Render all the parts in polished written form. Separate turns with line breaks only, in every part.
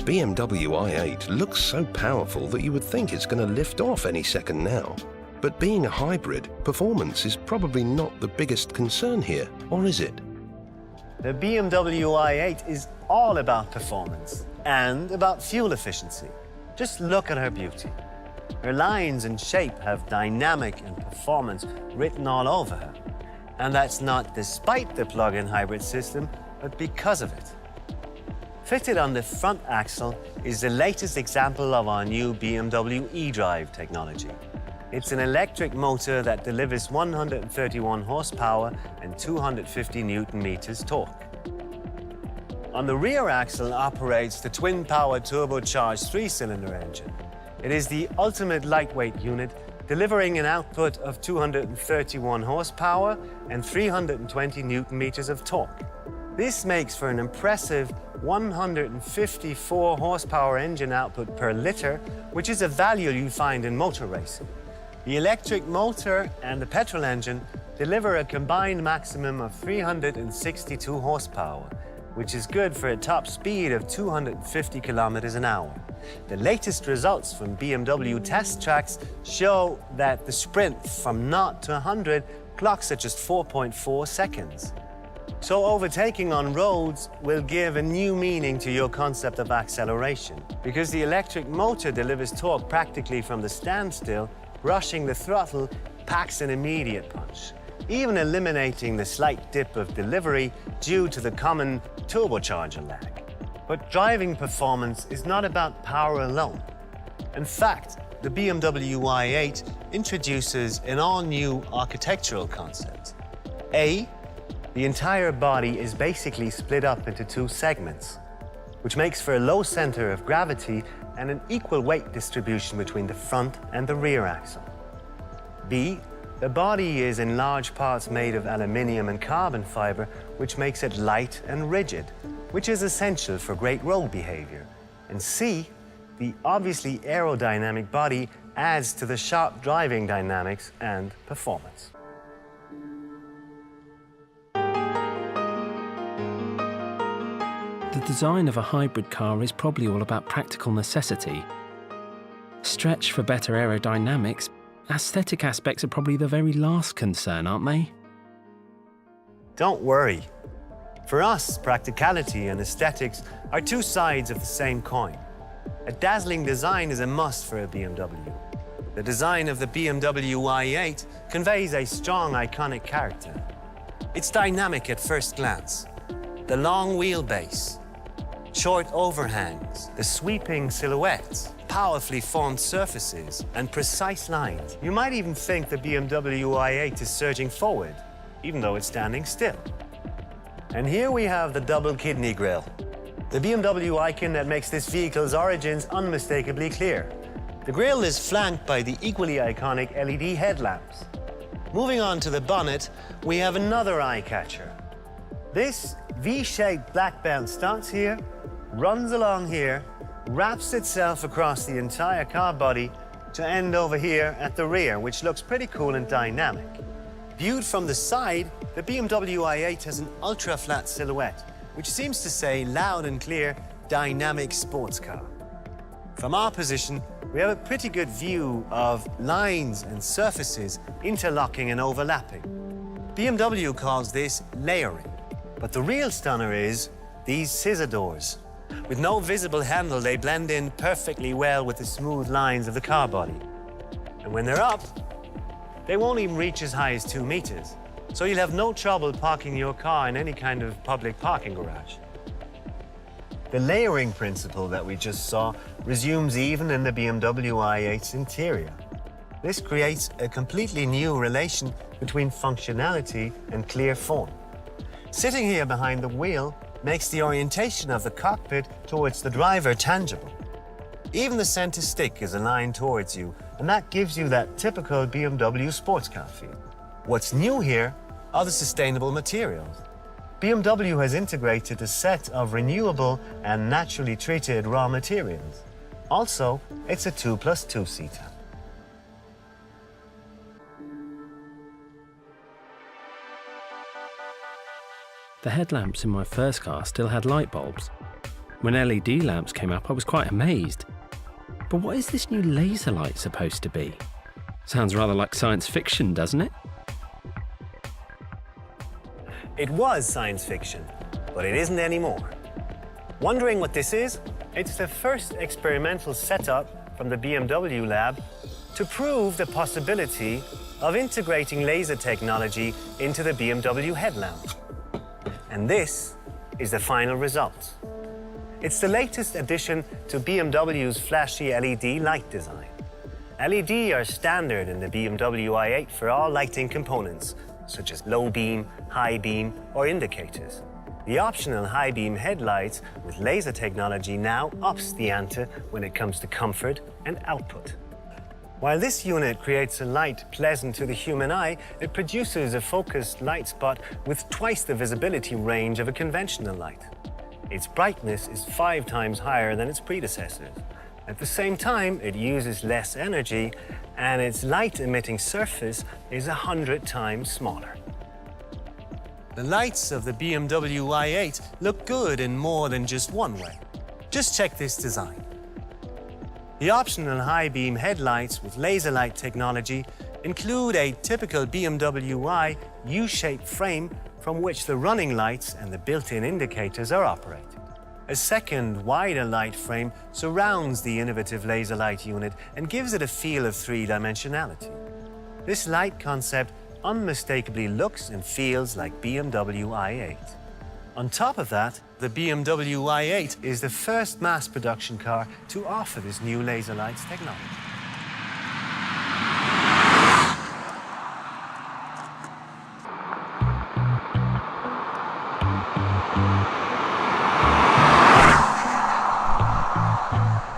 BMW i8 looks so powerful that you would think it's going to lift off any second now. But being a hybrid, performance is probably not the biggest concern here, or is it?
The BMW i8 is all about performance and about fuel efficiency. Just look at her beauty. Her lines and shape have dynamic and performance written all over her. And that's not despite the plug-in hybrid system, but because of it. Fitted on the front axle is the latest example of our new BMW eDrive technology. It's an electric motor that delivers 131 horsepower and 250 Newton-meters torque. On the rear axle operates the twin-power turbocharged three-cylinder engine. It is the ultimate lightweight unit, delivering an output of 231 horsepower and 320 Newton-meters of torque. This makes for an impressive 154 horsepower engine output per liter, which is a value you find in motor racing. The electric motor and the petrol engine deliver a combined maximum of 362 horsepower, which is good for a top speed of 250 kilometers an hour. The latest results from BMW test tracks show that the sprint from 0 to 100 clocks at just 4.4 seconds. So overtaking on roads will give a new meaning to your concept of acceleration, because the electric motor delivers torque practically from the standstill. Rushing the throttle packs an immediate punch, even eliminating the slight dip of delivery due to the common turbocharger lag. But driving performance is not about power alone. In fact, the BMW i8 introduces an all-new architectural concept. The entire body is basically split up into two segments, which makes for a low center of gravity and an equal weight distribution between the front and the rear axle. B, the body is in large parts made of aluminium and carbon fiber, which makes it light and rigid, which is essential for great road behavior. And C, the obviously aerodynamic body adds to the sharp driving dynamics and performance.
The design of a hybrid car is probably all about practical necessity. Stretch for better aerodynamics, aesthetic aspects are probably the very last concern, aren't they?
Don't worry. For us, practicality and aesthetics are two sides of the same coin. A dazzling design is a must for a BMW. The design of the BMW i8 conveys a strong, iconic character. It's dynamic at first glance. The long wheelbase, short overhangs, the sweeping silhouettes, powerfully formed surfaces, and precise lines. You might even think the BMW i8 is surging forward, even though it's standing still. And here we have the double kidney grille, the BMW icon that makes this vehicle's origins unmistakably clear. The grille is flanked by the equally iconic LED headlamps. Moving on to the bonnet, we have another eye-catcher. This V-shaped black belt starts here, runs along here, wraps itself across the entire car body to end over here at the rear, which looks pretty cool and dynamic. Viewed from the side, the BMW i8 has an ultra-flat silhouette, which seems to say loud and clear, dynamic sports car. From our position, we have a pretty good view of lines and surfaces interlocking and overlapping. BMW calls this layering. But the real stunner is these scissor doors. With no visible handle, they blend in perfectly well with the smooth lines of the car body. And when they're up, they won't even reach as high as 2 meters. So you'll have no trouble parking your car in any kind of public parking garage. The layering principle that we just saw resumes even in the BMW i8's interior. This creates a completely new relation between functionality and clear form. Sitting here behind the wheel makes the orientation of the cockpit towards the driver tangible. Even the center stick is aligned towards you, and that gives you that typical BMW sports car feel. What's new here are the sustainable materials. BMW has integrated a set of renewable and naturally treated raw materials. Also, it's a 2+2 seater.
The headlamps in my first car still had light bulbs. When LED lamps came up, I was quite amazed. But what is this new laser light supposed to be? Sounds rather like science fiction, doesn't it?
It was science fiction, but it isn't anymore. Wondering what this is? It's the first experimental setup from the BMW lab to prove the possibility of integrating laser technology into the BMW headlamp. And this is the final result. It's the latest addition to BMW's flashy LED light design. LED are standard in the BMW i8 for all lighting components, such as low beam, high beam, or indicators. The optional high beam headlights with laser technology now ups the ante when it comes to comfort and output. While this unit creates a light pleasant to the human eye, it produces a focused light spot with twice the visibility range of a conventional light. Its brightness is 5 times higher than its predecessors. At the same time, it uses less energy, and its light-emitting surface is 100 times smaller. The lights of the BMW i8 look good in more than just one way. Just check this design. The optional high-beam headlights with laser light technology include a typical BMW i U-shaped frame from which the running lights and the built-in indicators are operated. A second, wider light frame surrounds the innovative laser light unit and gives it a feel of three-dimensionality. This light concept unmistakably looks and feels like BMW i8. On top of that, the BMW i8 is the first mass production car to offer this new laser lights technology.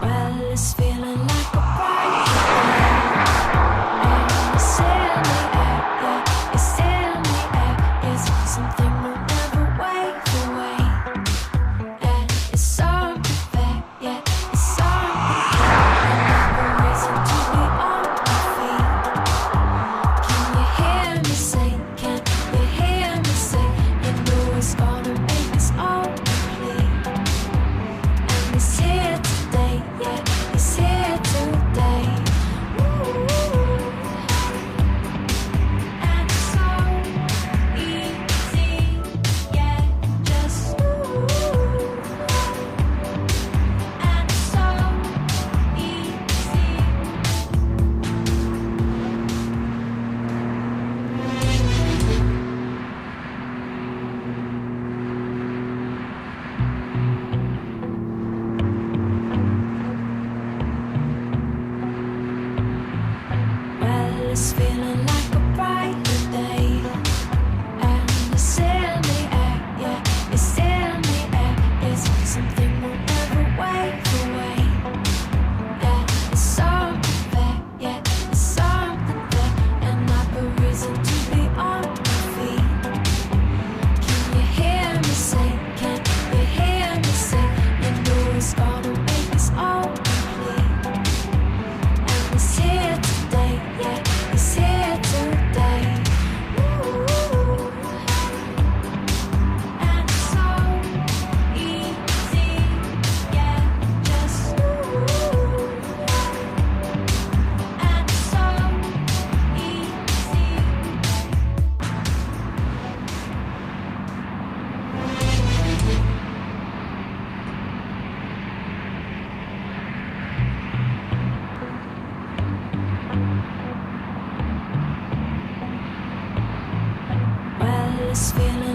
Well, it's feeling like a bright day, and it's in the air, yeah, it's in the air. It's something we'll never wait away, and it's something fair, yeah, it's something fair. Another reason to be on my feet. Can you hear me say? Can you hear me say? You know it's gonna make us all complete, and it's here today, yeah, it's here today. Ooh, and it's so easy, yeah, just ooh, and it's so easy. Well, it's feeling like a brighter day, and it's in the air, yeah, it's in the air. It's something we'll never wait away, yeah, it's something fair, yeah, it's something fair. Another reason to be on my feet. Can you hear me say? Can you hear me say? You know it's gonna make us all complete, and it's here today, yeah, it's here today. Ooh, and it's so easy, yeah, just ooh, and it's so easy. Well, it's feeling